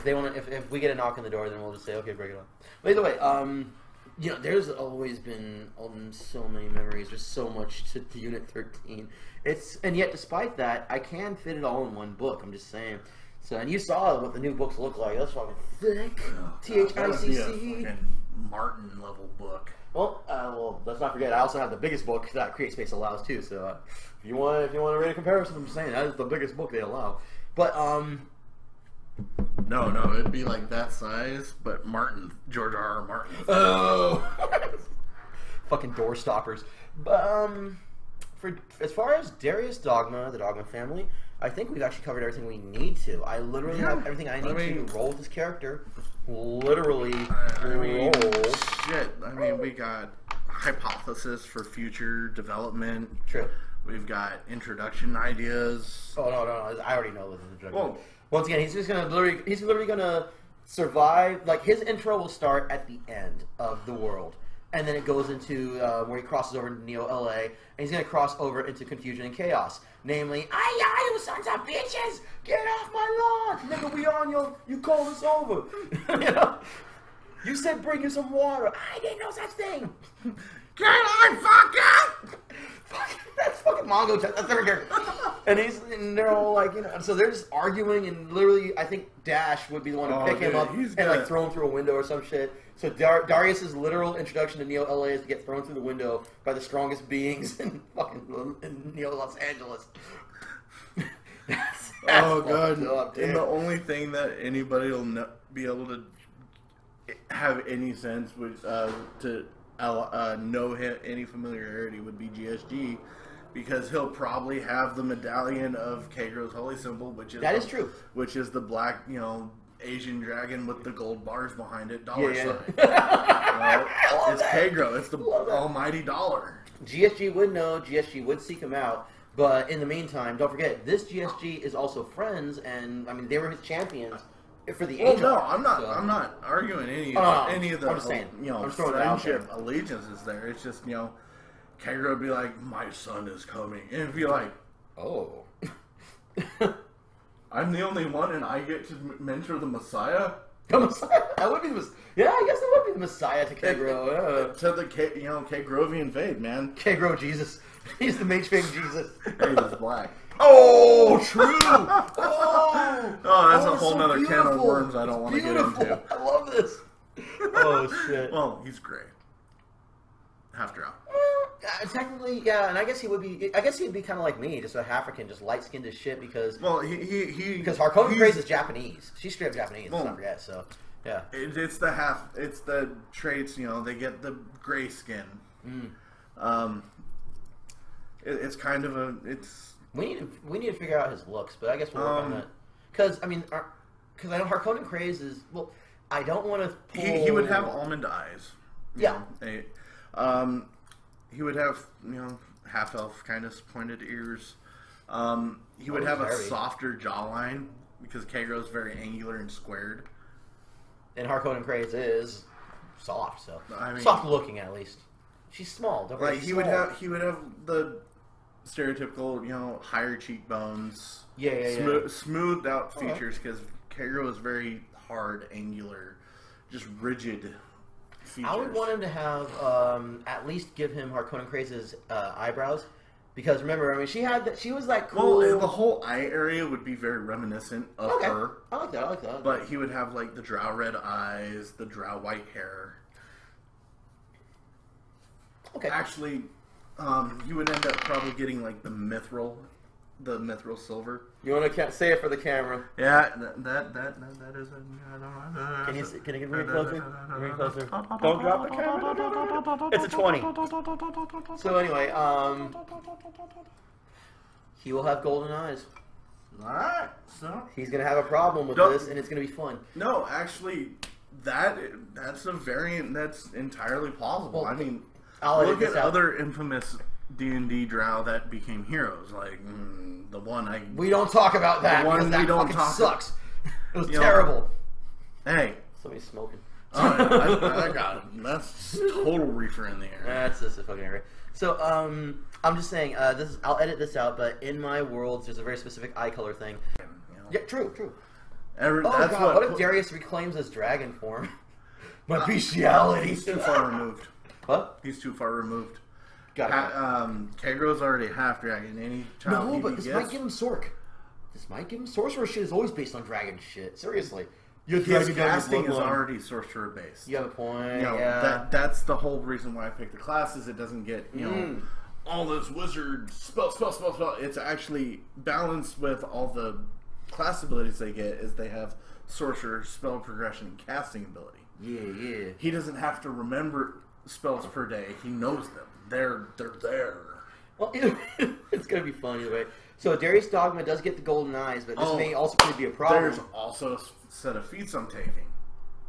they want to, if we get a knock on the door, then we'll just say, okay, break it up. But either way, you know, there's always been so many memories. There's so much to Unit 13. And yet, despite that, I can fit it all in one book. I'm just saying. So, and you saw what the new books look like. That's fucking thick. THICC. Martin level book. Well, let's not forget. I also have the biggest book that Create Space allows too. So, if you want to rate a comparison, I'm just saying that is the biggest book they allow. But No, it'd be like that size, but George R.R. Martin. Oh, fucking door stoppers. But as far as Darius Dogma, the Dogma family, I think we've actually covered everything we need to. I literally have everything I need to roll with this character. Literally roll. Shit. I mean, we got hypothesis for future development. True. We've got introduction ideas. Oh no! I already know this is introduction. Well, once again, he's literally gonna survive. Like his intro will start at the end of the world, and then it goes into where he crosses over into Neo LA, and he's gonna cross over into confusion and chaos. Namely, "Aye, you sons of bitches, get off my lawn, nigga. We on you called us over. You know, you said bring you some water. I didn't know such thing. Get on, fucker." That's fucking Mongo. That's every character. And they're all like, you know, so they're just arguing, and literally, I think Dash would be the one to pick him up and like throw him through a window or some shit. So Darius's literal introduction to Neo LA is to get thrown through the window by the strongest beings in fucking Neo Los Angeles. That's oh god! Up, and the only thing that anybody will be able to have any sense with to know any familiarity would be GSG, because he'll probably have the medallion of Kagro's holy symbol, which is true. Which is the black, you know, Asian dragon with the gold bars behind it, dollar sign. It's Kagro. It's the almighty dollar. GSG would know. GSG would seek him out. But in the meantime, don't forget, this GSG is also friends, and I mean they were his champions for the Angel. No, I'm not. So, I'm not arguing any of the. I'm just saying, you know, friendship allegiances there. It's just, you know, Kagro would be like, "My son is coming," and it'd be like, "Oh, I'm the only one, and I get to mentor the Messiah." The Messiah? That would be the Messiah. Yeah, I guess that would be the Messiah to Kagro. To the Kagrovian fade, man. Kagro Jesus. He's the mainstream Jesus. Hey, he's black. Oh, true. That's a whole nother can of worms I don't want to get into. I love this. Oh shit. Well, he's gray. Half drow. Technically, yeah, and I guess he would be. I guess he'd be kind of like me, just a African, just light skinned as shit. Because because Harkonnen Grace is Japanese. She's straight up Japanese. Let's not forget. So yeah, it's the traits. You know, they get the gray skin. It's kind of a. We need to figure out his looks, but I guess we'll work on that. Because I know Harkonnen Craze is I don't want to. He would have almond eyes. Yeah. He would have, you know, half elf kind of pointed ears. He would have a softer jawline because Kagro's very angular and squared. And Harkonnen Craze is soft, so soft looking at least. She's small. Don't he would have the stereotypical, you know, higher cheekbones. Smoothed out features because Kagro is very hard, angular, just rigid features. I would want him to have at least give him Harkonnen Craze's eyebrows, because remember, I mean, she was like cool. Well, the whole eye area would be very reminiscent of her. I like that. But he would have like the drow red eyes, the drow white hair. Okay. Actually, you would end up probably getting like the mithril silver. You want to say it for the camera? Yeah, that is. Can you get really closer? Don't drop the camera. It's a 20. So anyway, he will have golden eyes. All right, so he's gonna have a problem with this, and it's gonna be fun. No, actually, that's a variant that's entirely plausible. I mean, look at other infamous D&D drow that became heroes, like the one we don't talk about that. The one that fucking sucks. It was terrible. Hey, somebody's smoking. I got it. That's total reefer in the air. That's just a fucking area. So I'm just saying I'll edit this out, but in my worlds there's a very specific eye color thing. Yeah, true. God, what if Darius reclaims his dragon form? My bestiality. He's too far removed. What? He's too far removed. Kegro's already half dragon. Any child No, but this might give him Sork. This might give him Sorcerer shit is always based on dragon shit. Seriously. His casting is already sorcerer based. You have a point. You know, that's the whole reason why I picked the classes. It doesn't get, you know, all this wizard spell. It's actually balanced with all the class abilities they get is they have sorcerer, spell progression, and casting ability. Yeah. He doesn't have to remember spells per day. He knows them. They're there. Well, it's going to be fun either way. So Darius Dogma does get the golden eyes, but this may also be a problem. There's also a set of feats I'm taking,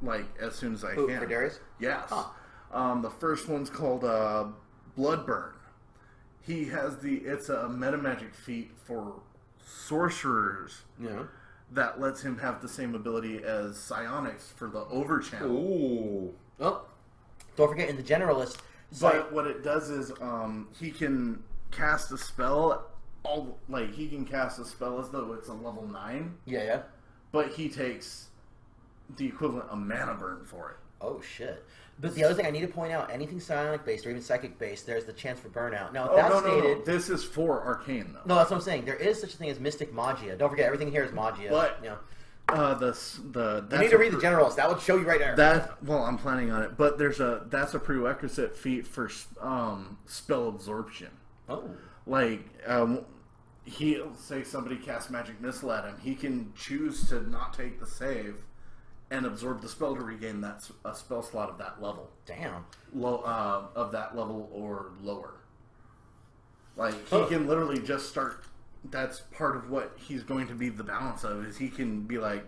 like as soon as I can. For Darius? Yes. Huh. The first one's called Bloodburn. He has it's a metamagic feat for sorcerers. Yeah. That lets him have the same ability as psionics for the overchannel. Ooh. Oh, don't forget in the Generalist. But what it does is he can cast a spell. He can cast a spell as though it's a level 9. Yeah. But he takes the equivalent of mana burn for it. Oh shit! But the other thing I need to point out: anything psionic based or even psychic based, there's the chance for burnout. Now, if that's stated, no. This is for arcane though. No, that's what I'm saying. There is such a thing as mystic magia. Don't forget, everything here is magia. But you know. You need to read the Generalist. That would show you right there. I'm planning on it. But that's a prerequisite feat for spell absorption. Oh. He'll say somebody casts magic missile at him. He can choose to not take the save and absorb the spell to regain a spell slot of that level. Damn. Of that level or lower. He can literally just start. That's part of what he's going to be the balance of. Is he can be like,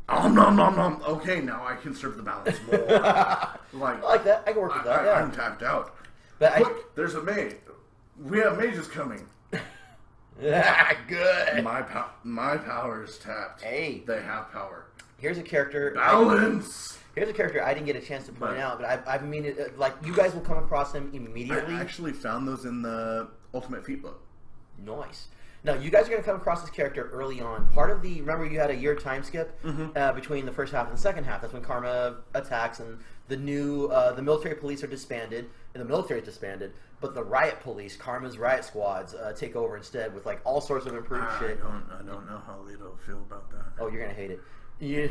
nom. Okay, now I can serve the balance more. I like that. I can work with that. I'm tapped out. But look, there's a mage. We have mages coming. Good. My power is tapped. Hey, they have power. Here's a character. Balance. Here's a character I didn't get a chance to point out, but I've you guys will come across him immediately. I actually found those in the Ultimate Feat book. Nice. Now, you guys are going to come across this character early on. Part of remember you had a year time skip between the first half and the second half. That's when Karma attacks and the military police are disbanded, and the military is disbanded, but the riot police, Karma's riot squads, take over instead with all sorts of improved shit. I don't know how Leto will feel about that. Oh, you're going to hate it.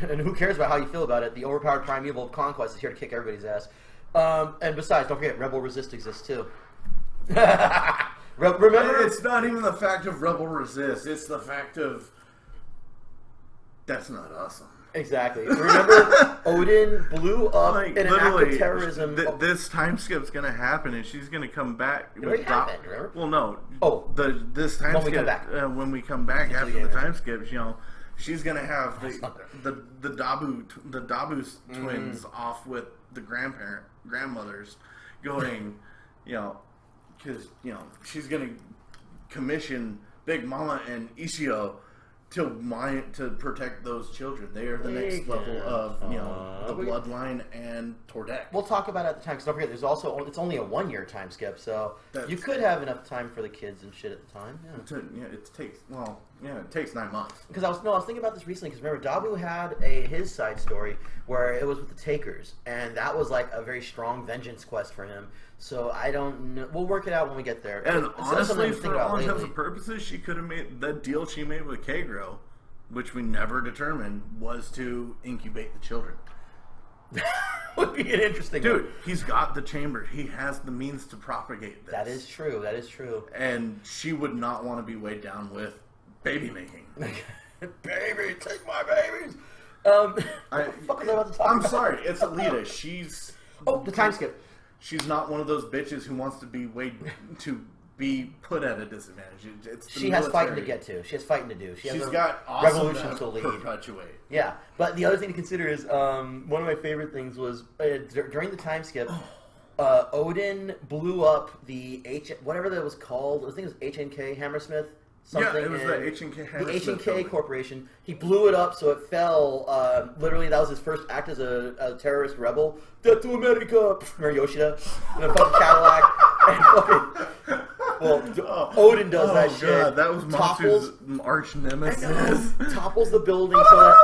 And who cares about how you feel about it? The overpowered primeval of Conquest is here to kick everybody's ass. And besides, don't forget, Rebel Resist exists too. Remember, it's not even the fact of Rebel Resist. It's the fact of that's not awesome. Exactly. Remember, Odin blew up in an act of terrorism. This time skip's going to happen, and she's going to come back. It already happened, remember? Well, no. Oh, this time skip. When we come back after the time skips, she's going to have the Dabu twins off with the grandmothers going, because she's going to commission Big Mama and Ishio to protect those children. They are the next level of the bloodline and Tordek. We'll talk about it at the time. Because don't forget, it's only a 1 year time skip, so you could have enough time for the kids and shit at the time. Yeah. It takes 9 months. Because I was thinking about this recently. Because remember, Dabu had his side story where it was with the Takers, and that was like a very strong vengeance quest for him. So I don't know. We'll work it out when we get there. And honestly, for all intents and purposes, she could have made the deal she made with Kagro, which we never determined, was to incubate the children. Would be an interesting dude. He's got the chamber. He has the means to propagate this. That is true. That is true. And she would not want to be weighed down with baby making. Baby, take my babies. What the fuck was I about to talk about? I'm sorry. It's Alita. She's the time skip. She's not one of those bitches who wants to be put at a disadvantage. She has fighting to get to. She has fighting to do. She's got awesome revolution to lead. Perpetuate. Yeah, but the other thing to consider is one of my favorite things was during the time skip, Odin blew up the whatever that was called. I think it was HNK Hammersmith. Yeah, it was the HNK Hammersmith. The HNK Corporation. He blew it up so it fell. Literally, that was his first act as a terrorist rebel. Death to America! Remember Yoshida? And a fucking Cadillac. And fucking... Well, Odin does that shit. God, that was Matsu's arch nemesis. Topples the building so that...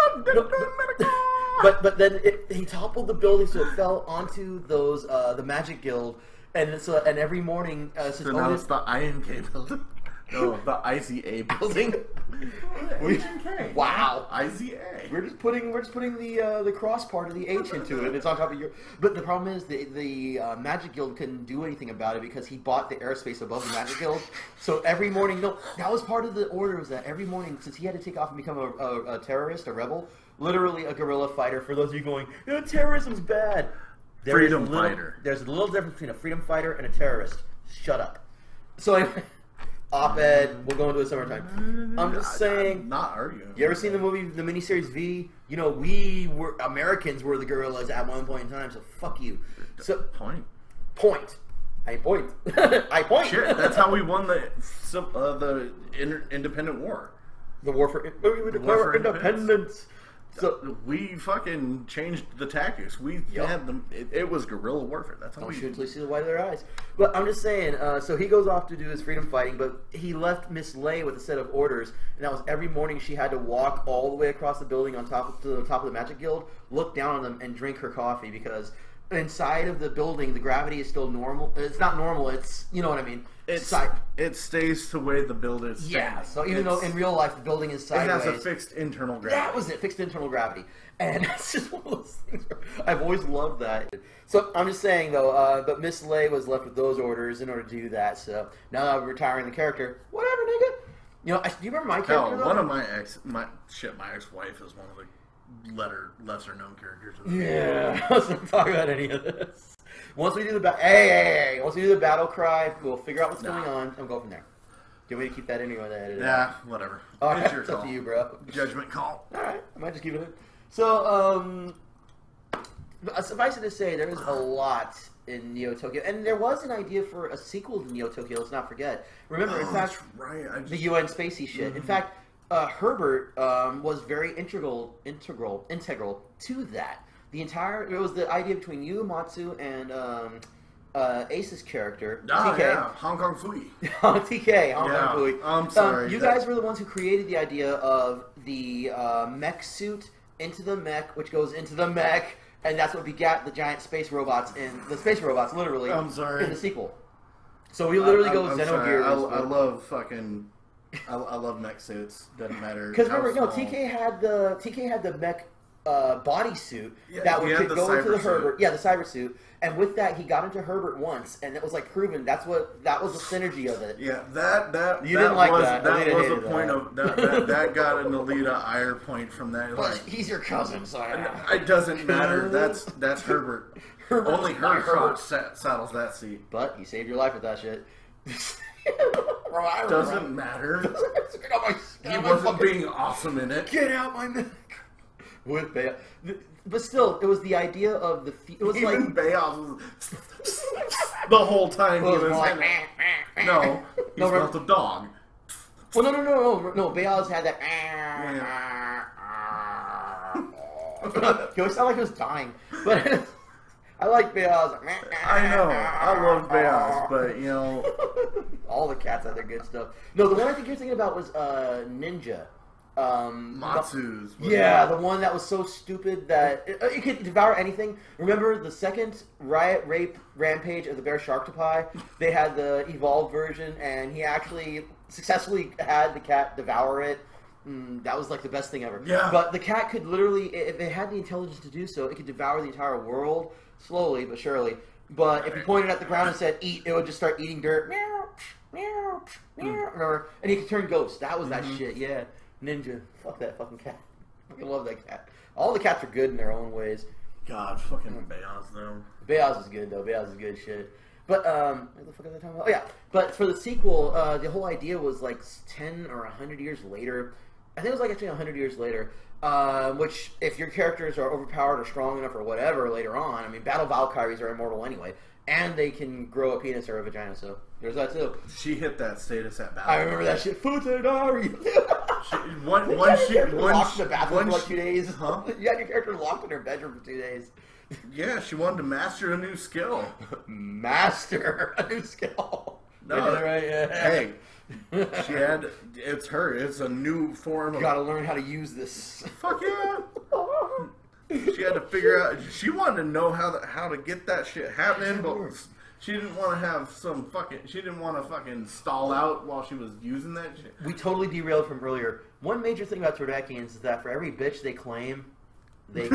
But then he toppled the building so it fell onto those the Magic Guild, and every morning so now it's the INK building. No, the ICA building. HNK. Wow, ICA. We're just putting the cross part of the H into it. It's on top of your. But the problem is the Magic Guild couldn't do anything about it because he bought the airspace above the Magic Guild. So every morning, that was part of the order. Was that every morning, since he had to take off and become a terrorist, a rebel, literally a guerrilla fighter. For those of you going, terrorism's bad. Freedom fighter. There's a little difference between a freedom fighter and a terrorist. Shut up. So anyway. Op-ed, we'll go into the summertime. I'm just saying. I'm not arguing. You ever seen the movie, the miniseries V? Americans were the guerrillas at one point in time, so fuck you. So Point. I point. I point. Shit, that's how we won the independent war. The war for independence. So we fucking changed the tactics. We had them. It was guerrilla warfare. That's how we shoot until you see the white of their eyes. But I'm just saying. So he goes off to do his freedom fighting, but he left Miss Lay with a set of orders, and that was every morning she had to walk all the way across the building to the top of the Magic Guild, look down on them, and drink her coffee because inside of the building the gravity is still normal. It's not normal. It's what I mean. It stays the way the building is. Yeah, so even though in real life the building is sideways, it has a fixed internal gravity. That was it, fixed internal gravity, and it's just one of those things where I've always loved that. So I'm just saying though, but Miss Lay was left with those orders in order to do that. So now that I'm retiring the character, whatever, nigga. Do you remember my character? One of my ex-wife is one of the lesser known characters. Yeah, let's not talk about any of this. Once we do the once we do the battle cry, we'll figure out what's going on and go from there. Do you want me to keep that anyway? Yeah, whatever. It's up to you, bro. Judgment call. All right, I might just keep it in. So, suffice it to say, there is a lot in Neo Tokyo, and there was an idea for a sequel to Neo Tokyo. Let's not forget. Remember, in fact, that's right. The UN spacey shit. Mm-hmm. In fact, Herbert was very integral to that. It was the idea between you, Matsu, and Ace's character, TK. Yeah, Hong Kong Fooey. TK, Hong Kong Fooey. I'm sorry. You guys were the ones who created the idea of the mech suit into the mech, which goes into the mech, and that's what begat the giant space robots literally. I'm sorry. In the sequel. So we literally go Xenogears. I love mech suits. Doesn't matter. Because remember, TK had the mech bodysuit that could go into the Herbert. Yeah, the cyber suit. And with that, he got into Herbert once, and it was like proven. That was the synergy of it. Yeah, that you didn't like that. That was a point of that got an Alita ire point from that. But he's your cousin, so it doesn't matter. That's Herbert. Only Herbert saddles that seat. But he saved your life with that shit. Doesn't matter. He wasn't being awesome in it. Get out my neck. With Bayaz. But still, it was the idea of the... It was even like... Bayaz was... the whole time he was like... No, he smelled a dog. Well, no, Bayaz had that... He always sounded like he was dying. But I like Bayaz. I know. I love Bayaz, but, all the cats have their good stuff. No, the one I think you're thinking about was Ninja. Matsu's. The one that was so stupid that it could devour anything. Remember the second riot, rape, rampage of the bear sharktopie? They had the evolved version, and he actually successfully had the cat devour it. That was like the best thing ever. Yeah. But the cat could literally, if it had the intelligence to do so, it could devour the entire world slowly but surely. But if you pointed at the ground and said eat, it would just start eating dirt. Meow, meow, meow, and he could turn ghosts. That was that shit. Yeah. Ninja. Fuck that fucking cat. I fucking love that cat. All the cats are good in their own ways. God, fucking Bayaz, though. Bayaz is good, though. Bayaz is good shit. But, what the fuck are they talking about? Oh, yeah. But for the sequel, the whole idea was like 10 or 100 years later. I think it was like actually 100 years later. Which, if your characters are overpowered or strong enough or whatever later on, I mean, Battle Valkyries are immortal anyway. And they can grow a penis or a vagina, so there's that too. She hit that status at Battle. I remember that shit. Futanari! Locked in the bathroom for like 2 days. Huh? You had your character locked in her bedroom for 2 days. Yeah, she wanted to master a new skill. Master a new skill. No, right? Yeah. Hey, she had. It's her. It's a new form. You gotta learn how to use this. Fuck yeah. She had to figure out. She wanted to know how to get that shit happening, but she didn't want to have some fucking. She didn't want to fucking stall out while she was using that shit. We totally derailed from earlier. One major thing about Tordakians is that for every bitch they claim they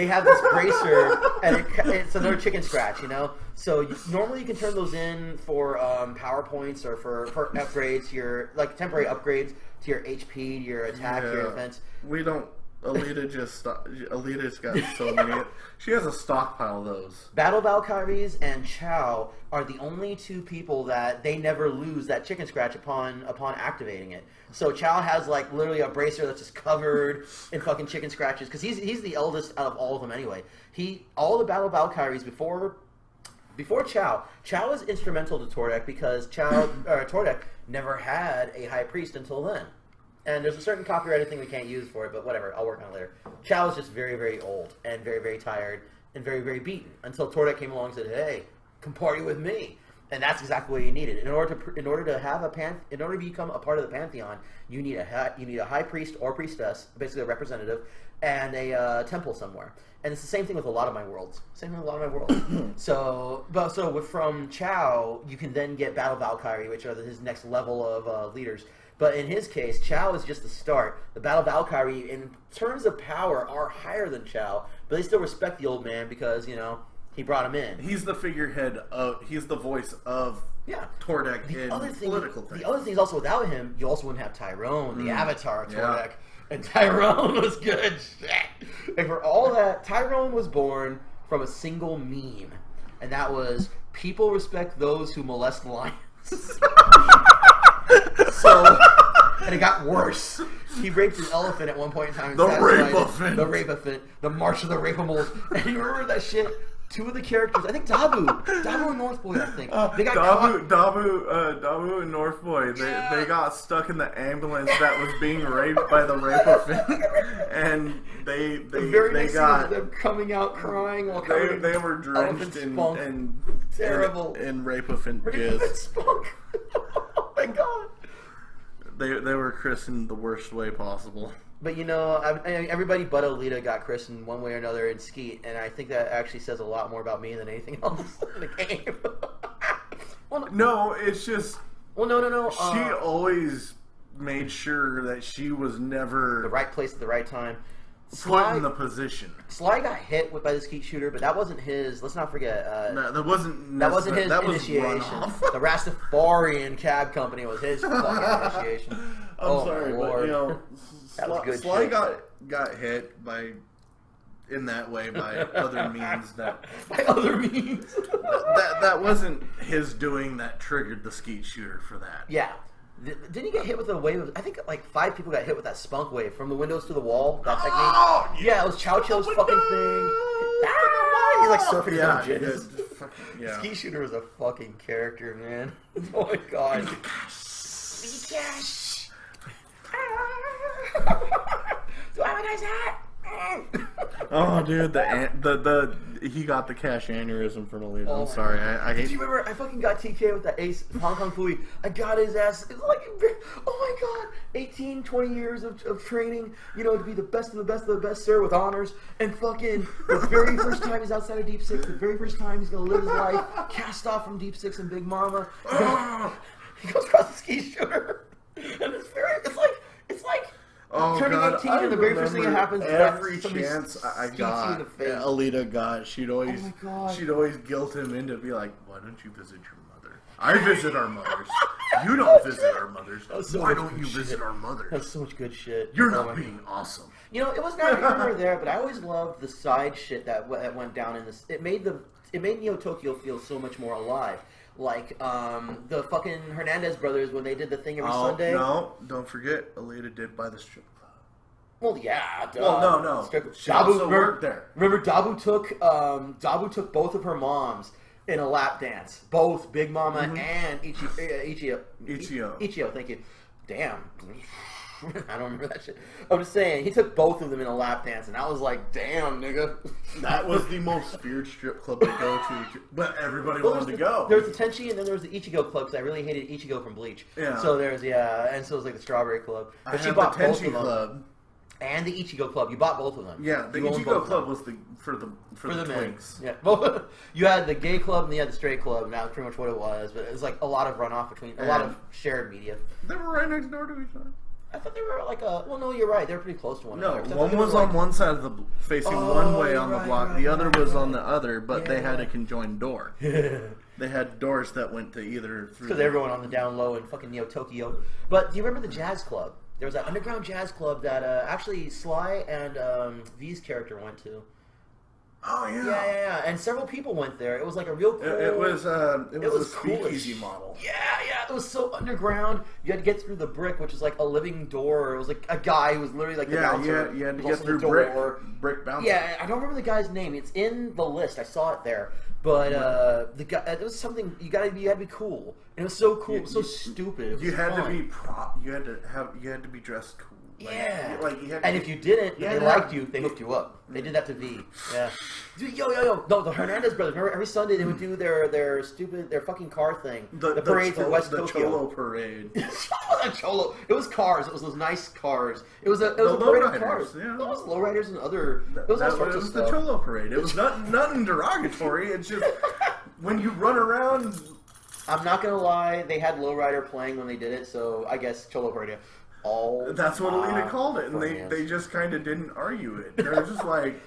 have this bracer, and it's another chicken scratch, you know. So normally you can turn those in for power points or for upgrades, your like temporary upgrades to your HP, your attack, your defense. We don't. Alita's got so many. She has a stockpile of those. Battle Valkyries and Chow are the only two people that they never lose that chicken scratch upon activating it. So Chow has like literally a bracer that's just covered in fucking chicken scratches because he's the eldest out of all of them anyway. All the Battle Valkyries before Chow is instrumental to Tordek because Tordek never had a high priest until then. And there's a certain copyrighted thing we can't use for it, but whatever, I'll work on it later. Chow is just very, very old and very, very tired and very, very beaten until Tordek came along and said, "Hey, come party with me." And that's exactly what he needed. In order to become a part of the pantheon, you need a high priest or priestess, basically a representative, and a temple somewhere. And it's the same thing with a lot of my worlds. So from Chow, you can then get Battle Valkyrie, which are his next level of leaders. But in his case, Chow is just the start. The Battle Valkyrie, in terms of power, are higher than Chow, but they still respect the old man because, you know, he brought him in. He's the figurehead he's the voice of Tordek in political things. The other thing is also without him, you also wouldn't have Tyrone, the avatar of Tordek. And Tyrone was good shit. And for all that, Tyrone was born from a single meme. And that was, people respect those who molest lions. And it got worse. He raped an elephant at one point in time. The rape-a-fin. The rape-a-fin. The March of the Rape-a-moles. And you remember that shit? Two of the characters, I think Dabu and Northboy, I think. They got Dabu and Northboy, they got stuck in the ambulance that was being raped by the rape-a-fin. And they got them coming out crying while they were drenched in terrible in rape-a-fin jizz. Spunk. Oh my god. They were christened the worst way possible. But you know, everybody but Alita got christened one way or another in Skeet, and I think that actually says a lot more about me than anything else in the game. Well, no, it's just... Well, no. She always made sure that she was never... the right place at the right time. Put in the position. Sly got hit by the skeet shooter, but that wasn't his. Let's not forget. No, that wasn't his initiation. The Rastafarian cab company was his fucking initiation. I'm sorry, Lord. but you know, that was good Sly shit. got hit in that way by other means that that wasn't his doing that triggered the skeet shooter for that. Yeah. Didn't he get hit with a wave of... I think like 5 people got hit with that spunk wave from the windows to the wall, that technique. Oh, yeah, it was Chow Chill's fucking thing. He's like surfing his own jizz. Yeah. Ski Shooter was a fucking character, man. Oh my god. Do I have a nice hat? Oh, dude, he got the cash aneurysm from Alita. I'm sorry, I hate. Do you remember? I fucking got TK with that Ace Hong Kong Fooey. I got his ass. It's like, oh my god, 18, 20 years of training. You know, to be the best of the best of the best, sir, with honors. And fucking the very first time he's outside of Deep Six, the very first time he's gonna live his life, cast off from Deep Six and Big Mama. He goes across the ski shooter, and it's like. Oh, turning God, 18 and the very first thing that happens is every chance I got, Alita got, she'd always guilt him into be like, why don't you visit your mother? I visit our mothers. You don't visit our mothers. Why don't you visit our mothers? That's so much good shit. You're not being awesome. You know, it was not here or there, but I always loved the side shit that went down in this. It made Neo Tokyo feel so much more alive. Like, the fucking Hernandez brothers, when they did the thing every Sunday. No, don't forget, Alita did buy the strip club. Well, yeah. Well, no. She also worked there. Remember, Dabu took both of her moms in a lap dance. Both Big Mama and Ichio. Ichio, thank you. Damn. I don't remember that shit. I'm just saying, he took both of them in a lap dance, and I was like, damn, nigga. That was the most feared strip club to go to, but everybody wanted to go. There was the Tenchi, and then there was the Ichigo Club, because I really hated Ichigo from Bleach. Yeah. So there's, and so it was like the Strawberry Club. But I had the Tenchi Club. And the Ichigo Club. You bought both of them. Yeah, the Ichigo Club was for the twinks. Yeah. Well, you had the gay club and you had the straight club, and that was pretty much what it was. But it was like a lot of runoff between, a lot of shared media. They were right next door to each other. I thought they were like well, no, you're right. They were pretty close to one another. No, one was on one side of the, facing one way on the block. The other was on the other, but they had a conjoined door. They had doors that went to either. Because everyone on the down low in fucking Neo Tokyo. But do you remember the jazz club? There was that underground jazz club that actually Sly and V's character went to. Oh yeah. Yeah. And several people went there. It was like a real cool. It was a speakeasy cool. model. Yeah. It was so underground. You had to get through the brick, which is like a living door. It was like a guy who was literally like the bouncer. You had to get through brick bouncer. Yeah, I don't remember the guy's name. It's in the list. I saw it there. But the guy, it was something you had to be cool. And it was so cool, so stupid. You had to be You had to be dressed cool. Like, and if you didn't, they liked you. They hooked you up. They did that to V. Yeah. Dude, yo. No, the Hernandez brothers. Remember, every Sunday they would do their fucking car thing. The parade for West Tokyo. The Cholo parade. The Cholo. It was cars. It was those nice cars. It was a parade of cars. Yeah. It was lowriders and other. It was all sorts of stuff. The Cholo parade. It was nothing derogatory. It's just when you run around. I'm not gonna lie. They had lowrider playing when they did it, so I guess Cholo parade. That's what Alita called it, and they just kind of didn't argue it. They were just like...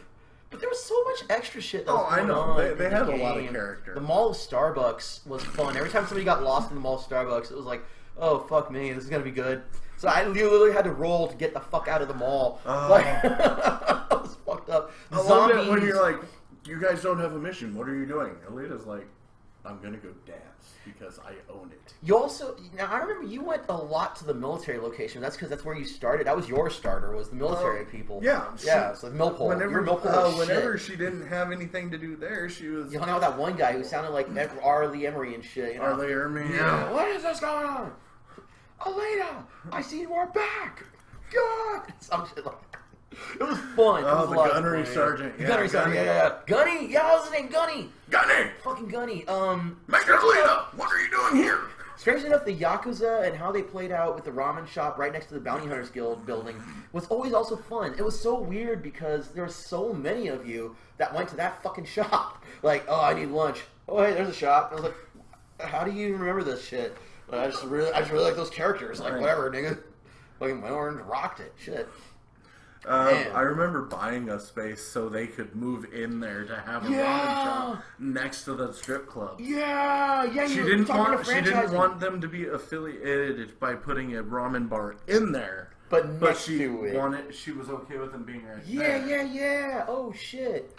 But there was so much extra shit that was going on. I know. They had a lot of character. The Mall of Starbucks was fun. Every time somebody got lost in the Mall of Starbucks, it was like, oh, fuck me, this is going to be good. So I literally had to roll to get the fuck out of the mall. Like, I was fucked up. I love it when you're like, you guys don't have a mission. What are you doing? Alita's like, I'm going to go dance because I own it. You also, now I remember you went a lot to the military location. That's because that's where you started. That was your starter, was the military people. Yeah. So Millpole. Whenever she didn't have anything to do there, she was... You hung out with that one guy who sounded like R. Lee Emery and shit. You know? R. Lee Emery, yeah. What is this going on? Alita, I see you are back. God! Some shit like that. It was fun. Oh, the gunnery sergeant. Gunnery sergeant, yeah. Gunny? Yeah, what was his name? Gunny! Gunny! Fucking Gunny. Major Alita, what are you doing here? Strangely enough, the Yakuza and how they played out with the ramen shop right next to the Bounty Hunters Guild building was always also fun. It was so weird because there were so many of you that went to that fucking shop. Like, oh, I need lunch. Oh, hey, there's a shop. I was like, how do you even remember this shit? But I just really like those characters. Like, whatever, nigga. Fucking my orange rocked it. Shit. I remember buying a space so they could move in there to have a ramen shop next to the strip club. Yeah. She didn't want them to be affiliated by putting a ramen bar in there. But she was okay with them being right there. Yeah. Oh shit.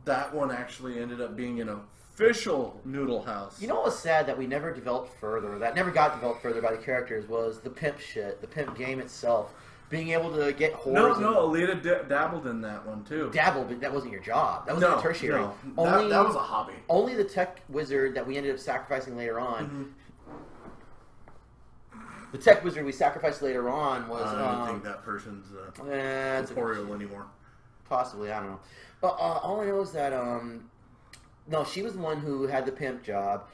That one actually ended up being an official noodle house. You know what was sad that we never developed further, that never got developed further by the characters, was the pimp shit, the pimp game itself. Being able to get whores. No, Alita dabbled in that one too. Dabbled, but that wasn't your job. That wasn't a tertiary. No, that was a hobby. Only the tech wizard that we ended up sacrificing later on. The tech wizard we sacrificed later on was... I don't think that person's corporeal anymore. Possibly, I don't know. But all I know is that... no, she was the one who had the pimp job.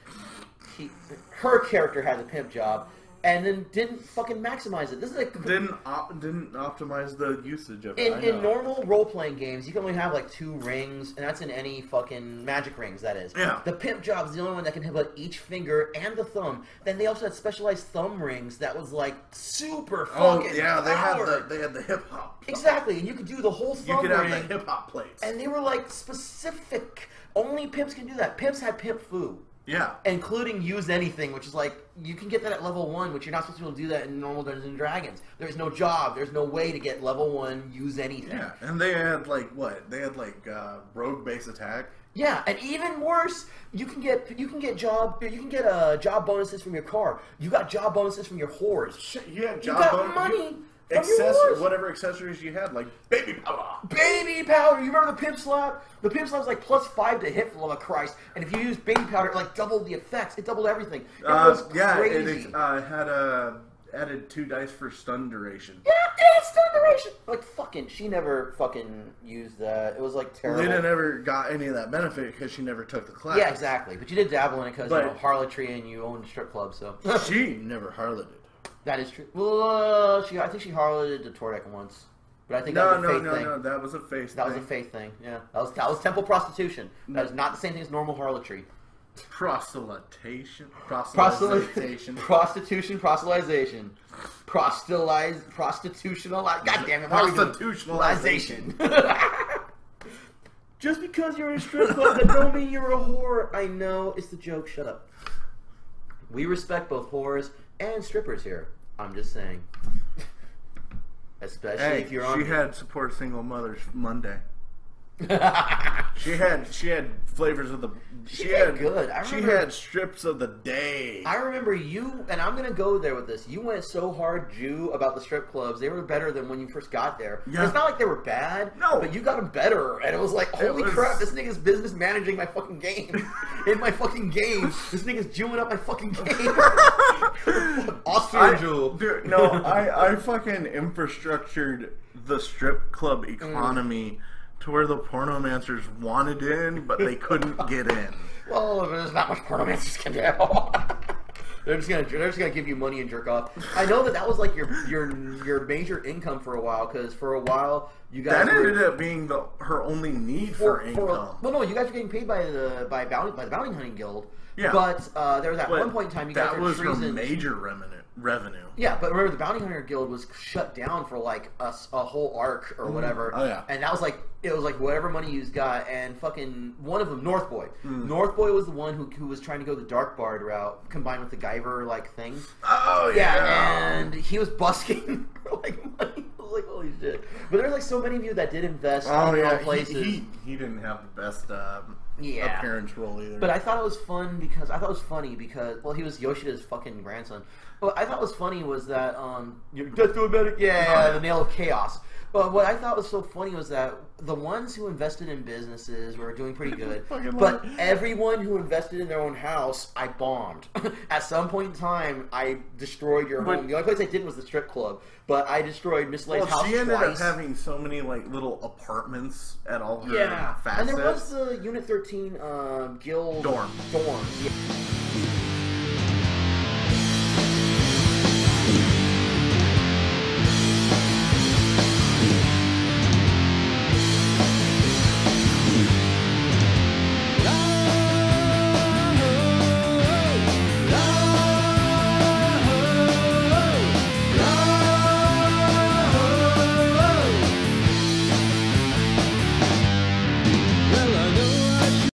Her character had the pimp job. And then didn't fucking maximize it. This is like didn't optimize the usage of it. In normal role playing games, you can only have like 2 rings, and that's in any fucking magic rings. That is. Yeah. The pimp job is the only one that can hit like each finger and the thumb. Then they also had specialized thumb rings that was like super fucking. Oh yeah, powered. they had the hip hop. Exactly, and you could do the whole thumb ring. You could have the hip hop plates. And they were like specific. Only pimps can do that. Pimps had pimp foo. Yeah. Including use anything, which is like, you can get that at level 1, which you're not supposed to be able to do that in normal Dungeons and Dragons. There's no job, there's no way to get level 1 use anything. Yeah, and they had like, what? They had like rogue base attack. Yeah, and even worse, you can get job bonuses from your car. You got job bonuses from your whores. Shit, you had job money. Whatever accessories you had, like baby powder. Baby powder. You remember the pimp slap? The pimp slap was like +5 to hit, for the love of Christ. And if you use baby powder, it like doubled the effects. It doubled everything. It was crazy. It had added 2 dice for stun duration. Yeah, stun duration. Like fucking, she never fucking used that. It was like terrible. Lena never got any of that benefit because she never took the class. Yeah, exactly. But you did dabble in it because you know, harlotry and you owned a strip club, so. She never harloted. That is true. Well, I think she harloted the Tordek once. But I think that was a faith thing. No, that was a faith thing. That was a faith thing, yeah. That was temple prostitution. That is not the same thing as normal harlotry. Proselytization. Prostitution, proselytization. Prostitutionalization. God damn it. Prostitutionalization. Just because you're in a strip club, that don't mean you're a whore. I know. It's the joke. Shut up. We respect both whores and strippers here. I'm just saying. Especially if you're on. She had support single mothers Monday. she had flavors of the. She had good. She had strips of the day. I remember you, and I'm gonna go there with this. You went so hard, Jew, about the strip clubs. They were better than when you first got there. Yeah. It's not like they were bad. No, but you got them better, and it was like, holy crap! This nigga's business managing my fucking game. In my fucking game, this nigga's Jewing up my fucking game. Austrian Jew. Dude, no, I fucking infrastructured the strip club economy. To where the pornomancers wanted in, but they couldn't get in. Well, there's not much pornomancers can do. They're just gonna give you money and jerk off. I know that was like your major income for a while, because for a while you guys ended up being her only need for income. Well, no, you guys were getting paid by the bounty hunting guild. Yeah, but there was at one point in time you guys that was her major revenue. Yeah, but remember the bounty hunter guild was shut down for like a whole arc or whatever. Oh yeah, and that was like whatever money you got, and fucking one of them, Northboy. Northboy was the one who was trying to go the dark bard route combined with the Guyver like thing. Oh yeah, and he was busking for like money. I was like, holy shit! But there's like so many of you that did invest in all places. He didn't have the best appearance role either. But I thought it was funny because well, he was Yoshida's fucking grandson. What I thought was funny was that the Nail of Chaos. But what I thought was so funny was that the ones who invested in businesses were doing pretty good. But everyone who invested in their own house, I bombed. At some point in time, I destroyed your home. The only place I did was the strip club. But I destroyed Miss Lay's house twice. She ended up having so many like little apartments at all her facets. And there was the Unit 13 guild dorm. Yeah.